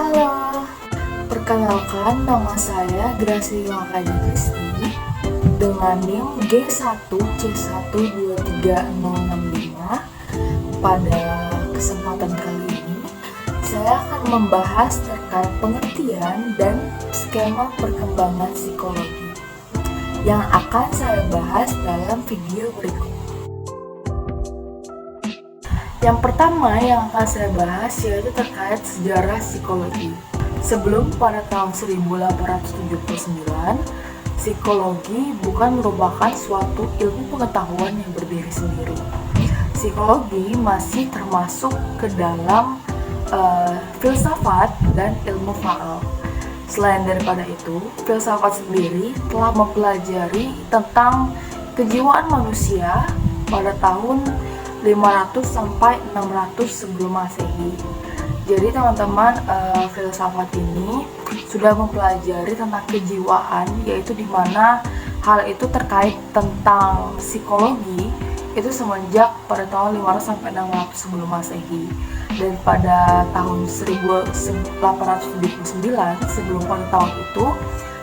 Halo, perkenalkan nama saya Gracia Yohana Kristi dengan NIM G1C123065. Pada kesempatan kali ini, saya akan membahas terkait pengertian dan skema perkembangan psikologi yang akan saya bahas dalam video berikut. Yang pertama yang akan saya bahas yaitu terkait sejarah psikologi. Sebelum pada tahun 1879, psikologi bukan merupakan suatu ilmu pengetahuan yang berdiri sendiri. Psikologi masih termasuk ke dalam filsafat dan ilmu faal. Selain daripada itu, filsafat sendiri telah mempelajari tentang kejiwaan manusia pada tahun 500 sampai 600 sebelum Masehi. Jadi teman-teman, filsafat ini sudah mempelajari tentang kejiwaan, yaitu di mana hal itu terkait tentang psikologi itu semenjak pada tahun 500 sampai 600 sebelum Masehi. Dan pada tahun 1879 sebelum pada tahun itu,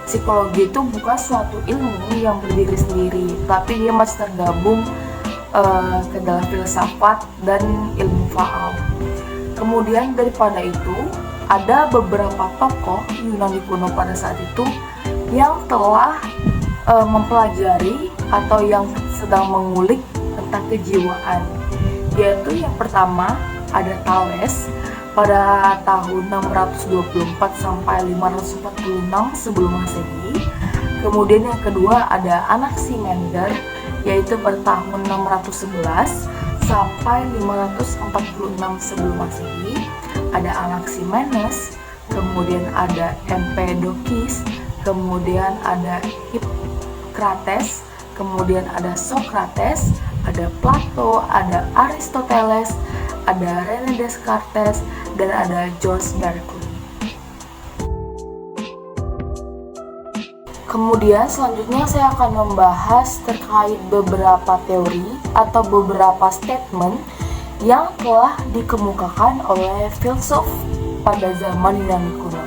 psikologi itu bukan suatu ilmu yang berdiri sendiri, tapi dia masih tergabung ke dalam filsafat dan ilmu faal. Kemudian daripada itu, ada beberapa tokoh Yunani kuno pada saat itu yang telah mempelajari atau yang sedang mengulik tentang kejiwaan. Yaitu yang pertama ada Thales pada tahun 624 sampai 546 sebelum Masehi. Kemudian yang kedua ada Anaximander, yaitu pada tahun 611 sampai 546 sebelum Masehi. Ada Anaximenes, kemudian ada Empedokles, kemudian ada Hippokrates, kemudian ada Socrates, ada Plato, ada Aristoteles, ada René Descartes, dan ada George Berkeley. Kemudian selanjutnya saya akan membahas terkait beberapa teori atau beberapa statement yang telah dikemukakan oleh filsuf pada zaman Yunani kuno.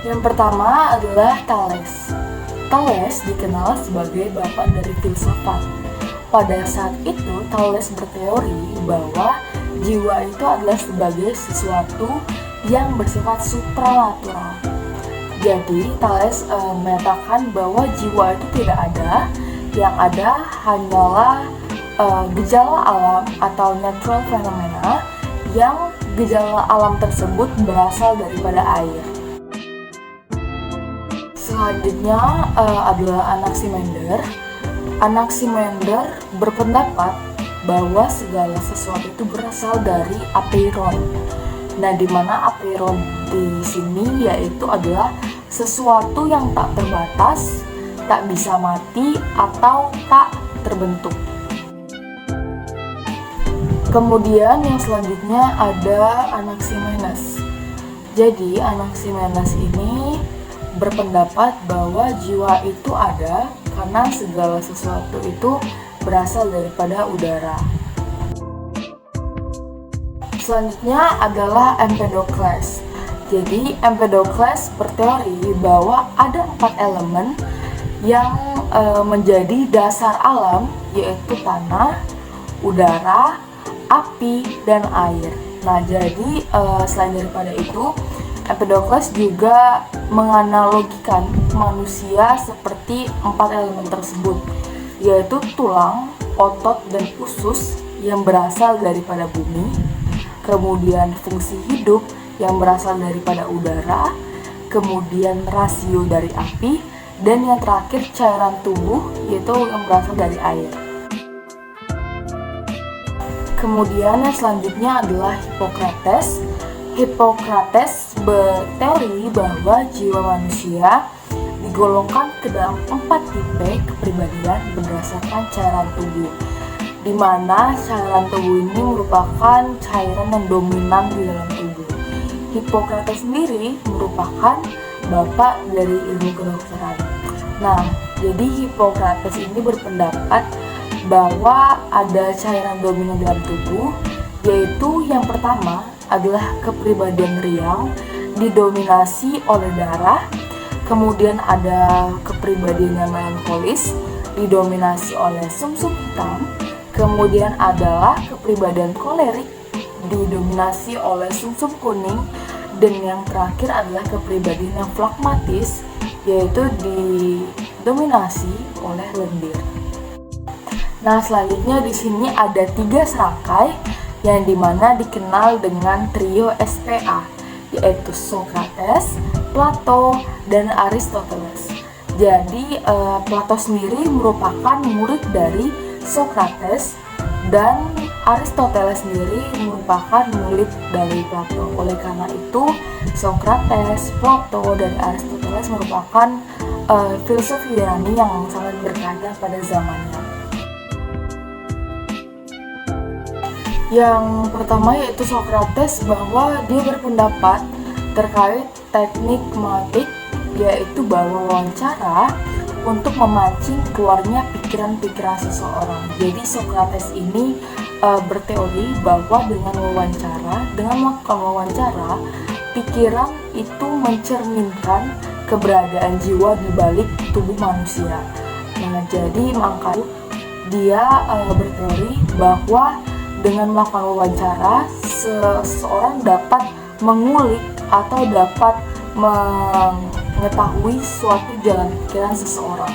Yang pertama adalah Thales. Thales dikenal sebagai bapak dari filsafat. Pada saat itu Thales berteori bahwa jiwa itu adalah sebagai sesuatu yang bersifat supranatural. Jadi Thales menyatakan bahwa jiwa itu tidak ada, yang ada hanyalah gejala alam atau natural phenomena, yang gejala alam tersebut berasal daripada air. Selanjutnya adalah Anaximander. Anaximander berpendapat bahwa segala sesuatu itu berasal dari apeiron. Nah, di mana apeiron di sini yaitu adalah sesuatu yang tak terbatas, tak bisa mati, atau tak terbentuk. Kemudian yang selanjutnya ada Anaximenes. Jadi Anaximenes ini berpendapat bahwa jiwa itu ada karena segala sesuatu itu berasal daripada udara. Selanjutnya adalah Empedokles. Jadi Empedokles berteori bahwa ada 4 elemen yang menjadi dasar alam, yaitu tanah, udara, api, dan air. Nah, jadi selain daripada itu, Empedokles juga menganalogikan manusia seperti 4 elemen tersebut, yaitu tulang, otot, dan usus yang berasal daripada bumi. Kemudian fungsi hidup yang berasal daripada udara, kemudian rasio dari api, dan yang terakhir cairan tubuh yaitu yang berasal dari air. Kemudian yang selanjutnya adalah Hippokrates. Hippokrates berteori bahwa jiwa manusia digolongkan ke dalam 4 tipe kepribadian berdasarkan cairan tubuh, di mana cairan tubuh ini merupakan cairan yang dominan di dalam tubuh. Hippokrates sendiri merupakan bapak dari ilmu kedokteran. Nah, jadi Hippokrates ini berpendapat bahwa ada cairan dominan dalam tubuh, yaitu yang pertama adalah kepribadian riang didominasi oleh darah. Kemudian ada kepribadian yang melankolis didominasi oleh sumsum hitam. Kemudian adalah kepribadian kolerik didominasi oleh sumsum kuning. Dan yang terakhir adalah kepribadian yang flagmatis, yaitu didominasi oleh lendir. Nah, selanjutnya di sini ada 3 serangkai yang dimana dikenal dengan trio SPA, yaitu Socrates, Plato, dan Aristoteles. Jadi Plato sendiri merupakan murid dari Socrates dan Aristoteles sendiri merupakan murid dari Plato. Oleh karena itu, Socrates, Plato, dan Aristoteles merupakan filsuf Yunani yang sangat berkarya pada zamannya. Yang pertama yaitu Socrates, bahwa dia berpendapat terkait teknik memetik, yaitu bahwa wawancara untuk memancing keluarnya pikiran-pikiran seseorang. Jadi Socrates ini berteori bahwa dengan melakukan wawancara, pikiran itu mencerminkan keberadaan jiwa di balik tubuh manusia. Nah, jadi makanya dia berteori bahwa dengan melakukan wawancara, seseorang dapat mengulik atau dapat mengetahui suatu jalan pikiran seseorang.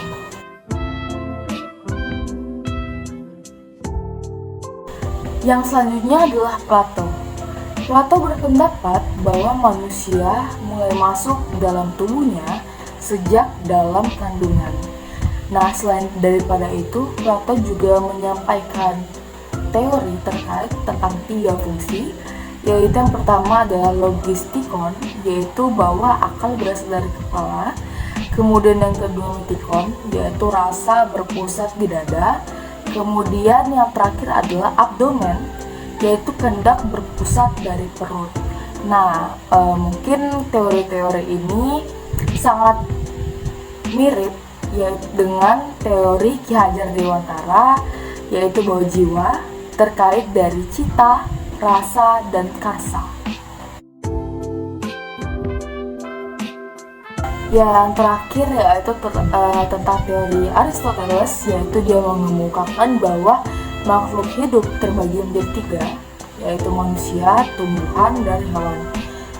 Yang selanjutnya adalah Plato. Plato berpendapat bahwa manusia mulai masuk dalam tubuhnya sejak dalam kandungan. Nah, selain daripada itu, Plato juga menyampaikan teori terkait tentang 3 fungsi, yaitu yang pertama adalah logistikon, yaitu bahwa akal berasal dari kepala. Kemudian yang kedua mitikon, yaitu rasa berpusat di dada. Kemudian yang terakhir adalah abdomen, yaitu kehendak berpusat dari perut. Nah, mungkin teori-teori ini sangat mirip dengan teori Ki Hajar Dewantara, yaitu bahwa jiwa terkait dari cita, rasa, dan kasa. Yang terakhir yaitu tentang teori Aristoteles, yaitu dia mengemukakan bahwa makhluk hidup terbagi menjadi 3, yaitu manusia, tumbuhan, dan hewan.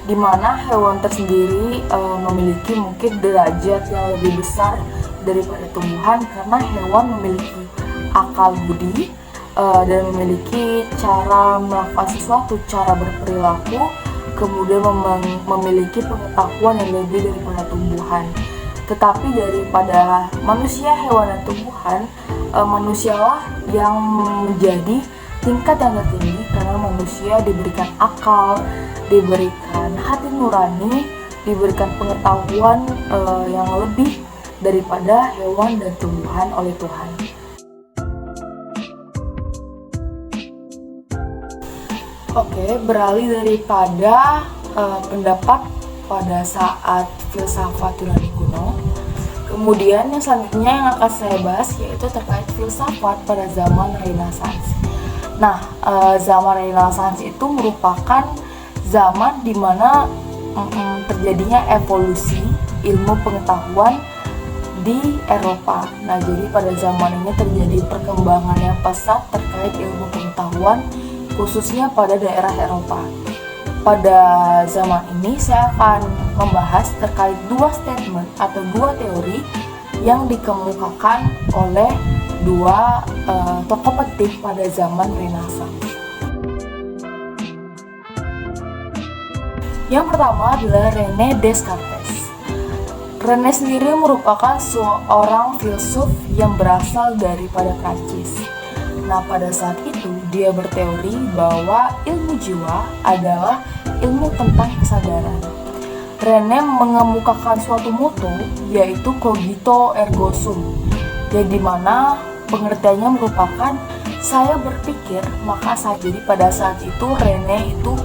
Di mana hewan tersendiri memiliki mungkin derajat yang lebih besar daripada tumbuhan, karena hewan memiliki akal budi dan memiliki cara melakukan sesuatu, cara berperilaku, kemudian memiliki pengetahuan yang lebih daripada tumbuhan. Tetapi daripada manusia, hewan, dan tumbuhan, manusialah yang menjadi tingkat yang tertinggi, karena manusia diberikan akal, diberikan hati nurani, diberikan pengetahuan yang lebih daripada hewan dan tumbuhan oleh Tuhan. Oke, beralih daripada pendapat pada saat filsafat Yunani kuno. Kemudian yang selanjutnya yang akan saya bahas yaitu terkait filsafat pada zaman Renaissance. Nah, zaman Renaissance itu merupakan zaman di mana terjadinya evolusi ilmu pengetahuan di Eropa. Nah, jadi pada zaman ini terjadi perkembangan yang pesat terkait ilmu pengetahuan, khususnya pada daerah Eropa. Pada zaman ini saya akan membahas terkait 2 statement atau 2 teori yang dikemukakan oleh 2 tokoh penting pada zaman Renaissance. Yang pertama adalah René Descartes. René sendiri merupakan seorang filsuf yang berasal daripada Prancis. Nah, pada saat itu dia berteori bahwa ilmu jiwa adalah ilmu tentang kesadaran. René mengemukakan suatu moto, yaitu cogito ergo sum, yang dimana pengertiannya merupakan saya berpikir maka saya. Jadi pada saat itu René itu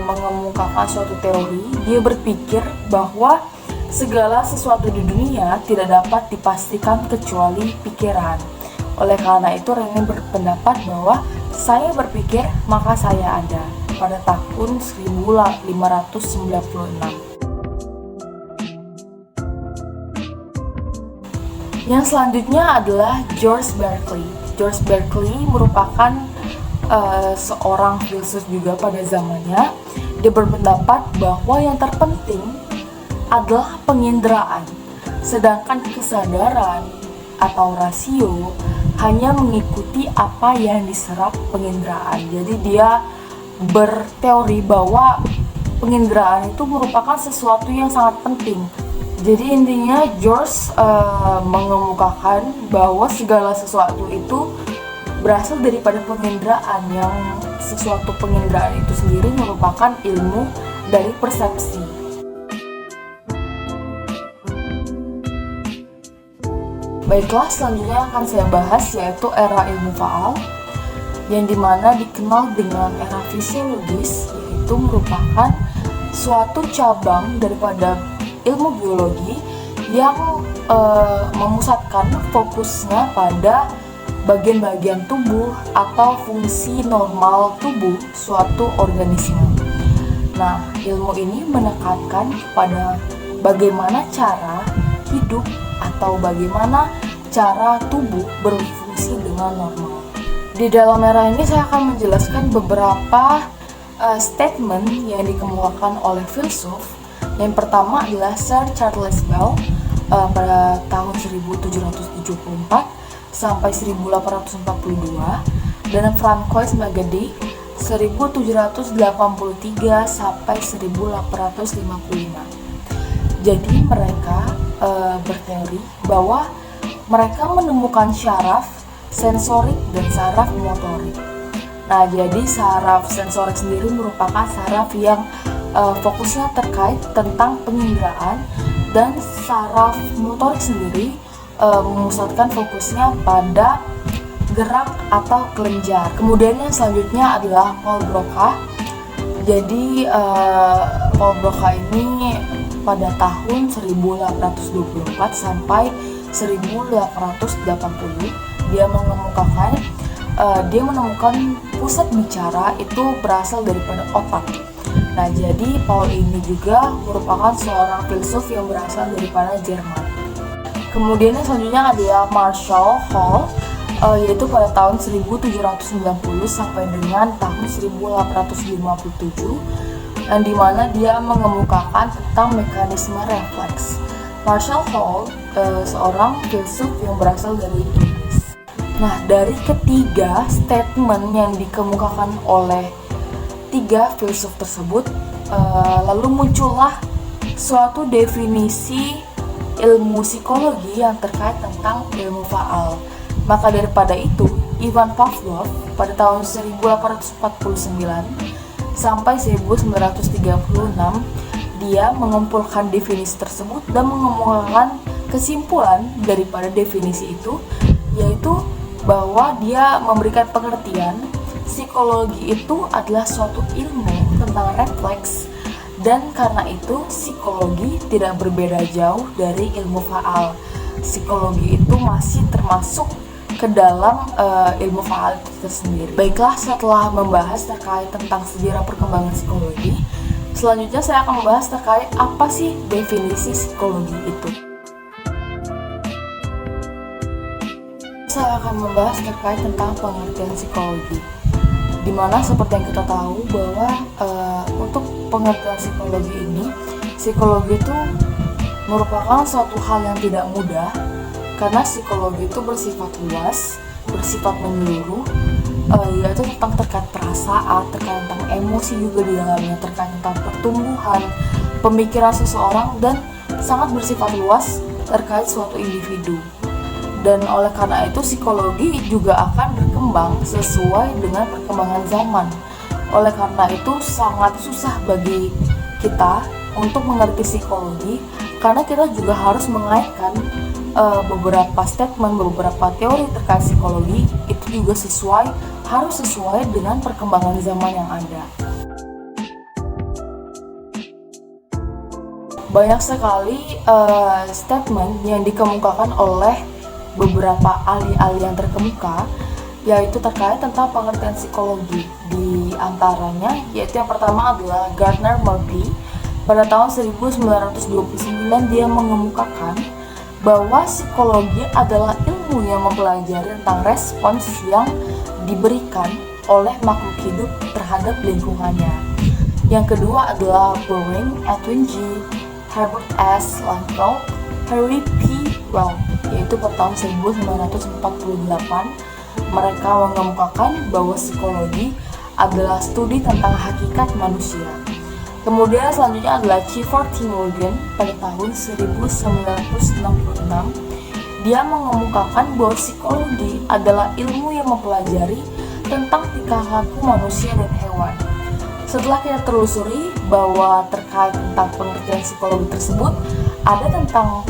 mengemukakan suatu teori. Dia berpikir bahwa segala sesuatu di dunia tidak dapat dipastikan kecuali pikiran. Oleh karena itu René berpendapat bahwa saya berpikir maka saya ada. pada tahun 1596. Yang selanjutnya adalah George Berkeley. George Berkeley merupakan seorang filsuf juga pada zamannya. Dia berpendapat bahwa yang terpenting adalah penginderaan, sedangkan kesadaran atau rasio hanya mengikuti apa yang diserap penginderaan. Jadi dia berteori bahwa penginderaan itu merupakan sesuatu yang sangat penting. Jadi intinya George mengemukakan bahwa segala sesuatu itu berasal daripada penginderaan, yang sesuatu penginderaan itu sendiri merupakan ilmu dari persepsi. Baiklah, selanjutnya akan saya bahas yaitu era ilmu faal, yang dimana dikenal dengan era fisiologis, yaitu merupakan suatu cabang daripada ilmu biologi yang memusatkan fokusnya pada bagian-bagian tubuh atau fungsi normal tubuh suatu organisme. Nah, ilmu ini menekankan kepada bagaimana cara hidup atau bagaimana cara tubuh berfungsi dengan normal. Di dalam era ini saya akan menjelaskan beberapa statement yang dikemukakan oleh filsuf. Yang pertama adalah Sir Charles Bell pada tahun 1774 sampai 1842, dan Francois Magadie 1783 sampai 1855. Jadi mereka berteori bahwa mereka menemukan syaraf sensorik dan saraf motorik. Nah, jadi saraf sensorik sendiri merupakan saraf yang fokusnya terkait tentang penginderaan, dan saraf motorik sendiri memusatkan fokusnya pada gerak atau kelenjar. Kemudian yang selanjutnya adalah Paul Broca. Jadi Paul Broca ini pada tahun 1824 sampai 1880 dia mengemukakan dia menemukan pusat bicara itu berasal daripada otak. Nah, jadi Paul ini juga merupakan seorang filsuf yang berasal daripada Jerman. Kemudian yang selanjutnya adalah Marshall Hall, yaitu pada tahun 1790 sampai dengan tahun 1857, yang dimana dia mengemukakan tentang mekanisme refleks. Marshall Hall seorang filsuf yang berasal dari Inggris. Nah, dari ketiga statement yang dikemukakan oleh tiga filsuf tersebut, lalu muncullah suatu definisi ilmu psikologi yang terkait tentang ilmu faal. Maka daripada itu, Ivan Pavlov pada tahun 1849 sampai 1936 dia mengumpulkan definisi tersebut dan mengemukakan kesimpulan daripada definisi itu, yaitu bahwa dia memberikan pengertian psikologi itu adalah suatu ilmu tentang refleks, dan karena itu psikologi tidak berbeda jauh dari ilmu faal. Psikologi itu masih termasuk ke dalam ilmu faal itu tersendiri. Baiklah, setelah membahas terkait tentang sejarah perkembangan psikologi, selanjutnya saya akan membahas terkait apa sih definisi psikologi itu. Saya akan membahas terkait tentang pengertian psikologi, dimana seperti yang kita tahu bahwa untuk pengertian psikologi ini, psikologi itu merupakan suatu hal yang tidak mudah, karena psikologi itu bersifat luas, bersifat menyeluruh, yaitu tentang terkait perasaan, terkait tentang emosi juga di dalamnya, terkait tentang pertumbuhan pemikiran seseorang, dan sangat bersifat luas terkait suatu individu. Dan oleh karena itu psikologi juga akan berkembang sesuai dengan perkembangan zaman. Oleh karena itu sangat susah bagi kita untuk mengerti psikologi, karena kita juga harus mengaitkan beberapa statement, beberapa teori terkait psikologi itu juga harus sesuai dengan perkembangan zaman yang ada. Banyak sekali statement yang dikemukakan oleh beberapa ahli-ahli yang terkemuka, yaitu terkait tentang pengertian psikologi. Di antaranya, yaitu yang pertama adalah Gardner Murphy. Pada tahun 1929 dia mengemukakan bahwa psikologi adalah ilmu yang mempelajari tentang respons yang diberikan oleh makhluk hidup terhadap lingkungannya. Yang kedua adalah Bowen, Edwin G. Herbert S. Langfeld, Harry P. Wells, yaitu pada tahun 1948. Mereka mengemukakan bahwa psikologi adalah studi tentang hakikat manusia. Kemudian selanjutnya adalah Clifford T. Morgan pada tahun 1966. Dia mengemukakan bahwa psikologi adalah ilmu yang mempelajari tentang tingkah laku manusia dan hewan. Setelah kita telusuri bahwa terkait tentang pengertian psikologi tersebut, ada tentang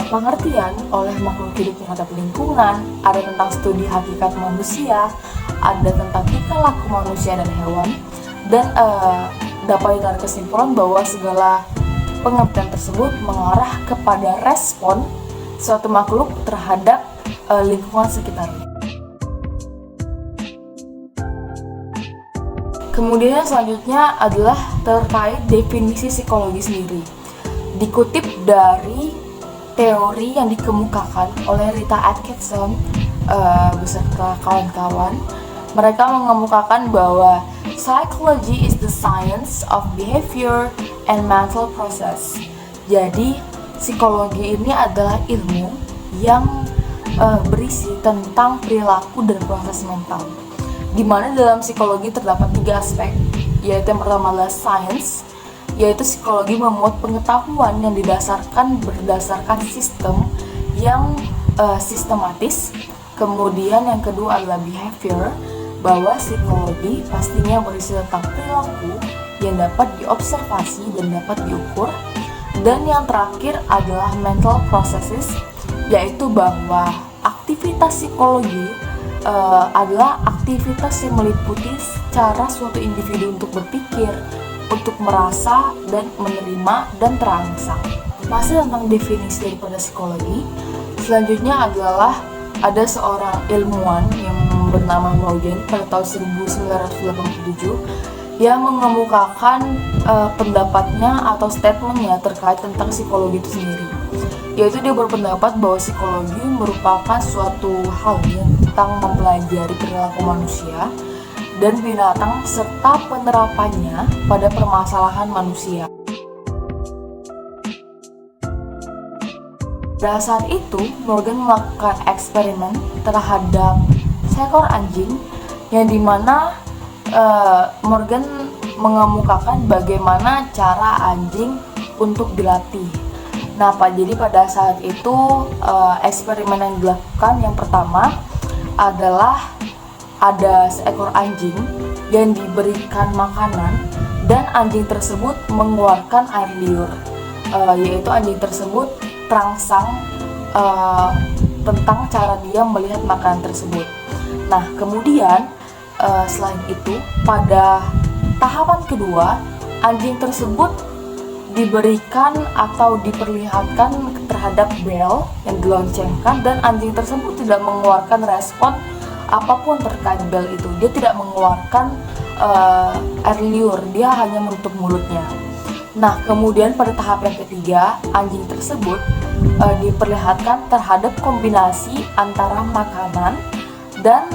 pengertian oleh makhluk hidup terhadap lingkungan, ada tentang studi hakikat manusia, ada tentang tingkah laku manusia dan hewan, dan dapat ditarik kesimpulan bahwa segala pengertian tersebut mengarah kepada respon suatu makhluk terhadap lingkungan sekitarnya. Kemudian selanjutnya adalah terkait definisi psikologi sendiri. Dikutip dari teori yang dikemukakan oleh Rita Atkinson beserta kawan-kawan, mereka mengemukakan bahwa psychology is the science of behavior and mental process. Jadi psikologi ini adalah ilmu yang berisi tentang perilaku dan proses mental, di mana dalam psikologi terdapat 3 aspek, yaitu yang pertama adalah science, yaitu psikologi memuat pengetahuan yang berdasarkan sistem yang sistematis. Kemudian yang kedua adalah behavior, bahwa psikologi pastinya berisi tentang perilaku yang dapat diobservasi dan dapat diukur. Dan yang terakhir adalah mental processes, yaitu bahwa aktivitas psikologi adalah aktivitas yang meliputi cara suatu individu untuk berpikir, untuk merasa, dan menerima, dan terangsang. Masih tentang definisi daripada psikologi, selanjutnya adalah ada seorang ilmuwan yang bernama Morgan pada tahun 1987 yang mengemukakan pendapatnya atau statementnya terkait tentang psikologi itu sendiri, yaitu dia berpendapat bahwa psikologi merupakan suatu hal yang tentang mempelajari perilaku manusia dan binatang serta penerapannya pada permasalahan manusia. Pada saat itu, Morgan melakukan eksperimen terhadap seekor anjing yang dimana Morgan mengemukakan bagaimana cara anjing untuk dilatih. Nah, jadi pada saat itu eksperimen yang dilakukan yang pertama adalah ada seekor anjing yang diberikan makanan dan anjing tersebut mengeluarkan air liur, yaitu anjing tersebut terangsang tentang cara dia melihat makanan tersebut. Nah, kemudian selain itu pada tahapan kedua, anjing tersebut diberikan atau diperlihatkan terhadap bel yang diloncengkan dan anjing tersebut tidak mengeluarkan respon apapun terkait bel itu. Dia tidak mengeluarkan air liur, dia hanya menutup mulutnya. Nah, kemudian pada tahap yang ketiga, anjing tersebut diperlihatkan terhadap kombinasi antara makanan dan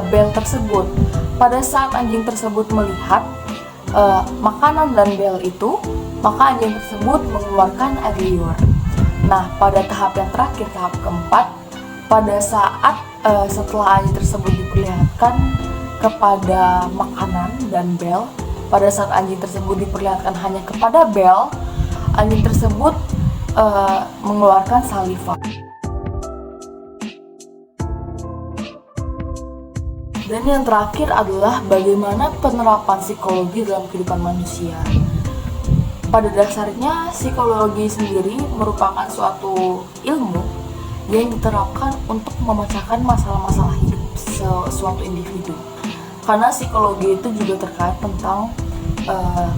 bel tersebut. Pada saat anjing tersebut melihat makanan dan bel itu, maka anjing tersebut mengeluarkan air liur. Nah, pada tahap yang terakhir, tahap keempat, pada saat setelah anjing tersebut diperlihatkan kepada makanan dan bel, pada saat anjing tersebut diperlihatkan hanya kepada bel, anjing tersebut mengeluarkan saliva. Dan yang terakhir adalah bagaimana penerapan psikologi dalam kehidupan manusia. Pada dasarnya, psikologi sendiri merupakan suatu ilmu yang diterapkan untuk memecahkan masalah-masalah hidup suatu individu. Karena psikologi itu juga terkait tentang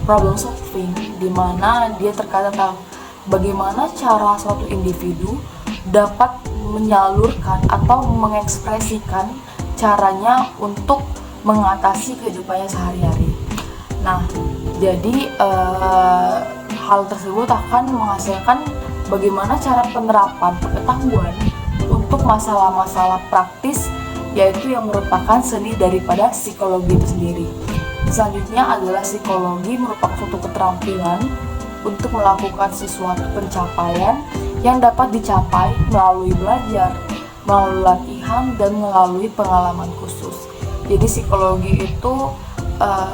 problem solving, di mana dia terkait tentang bagaimana cara suatu individu dapat menyalurkan atau mengekspresikan caranya untuk mengatasi kehidupannya sehari-hari. Nah, jadi hal tersebut akan menghasilkan bagaimana cara penerapan pengetahuan untuk masalah-masalah praktis, yaitu yang merupakan seni daripada psikologi itu sendiri. Selanjutnya adalah psikologi merupakan suatu keterampilan untuk melakukan sesuatu pencapaian yang dapat dicapai melalui belajar, melalui latihan, dan melalui pengalaman khusus. Jadi psikologi itu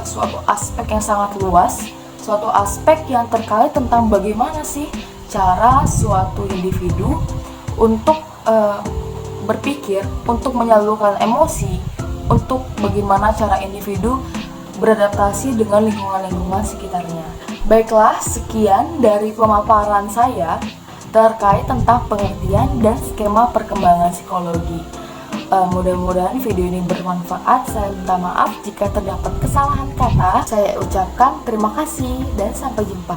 suatu aspek yang sangat luas, suatu aspek yang terkait tentang bagaimana sih cara suatu individu untuk berpikir, untuk menyalurkan emosi, untuk bagaimana cara individu beradaptasi dengan lingkungan-lingkungan sekitarnya. Baiklah, sekian dari pemaparan saya terkait tentang pengertian dan skema perkembangan psikologi. Mudah-mudahan video ini bermanfaat. Saya minta maaf jika terdapat kesalahan kata. Saya ucapkan terima kasih dan sampai jumpa.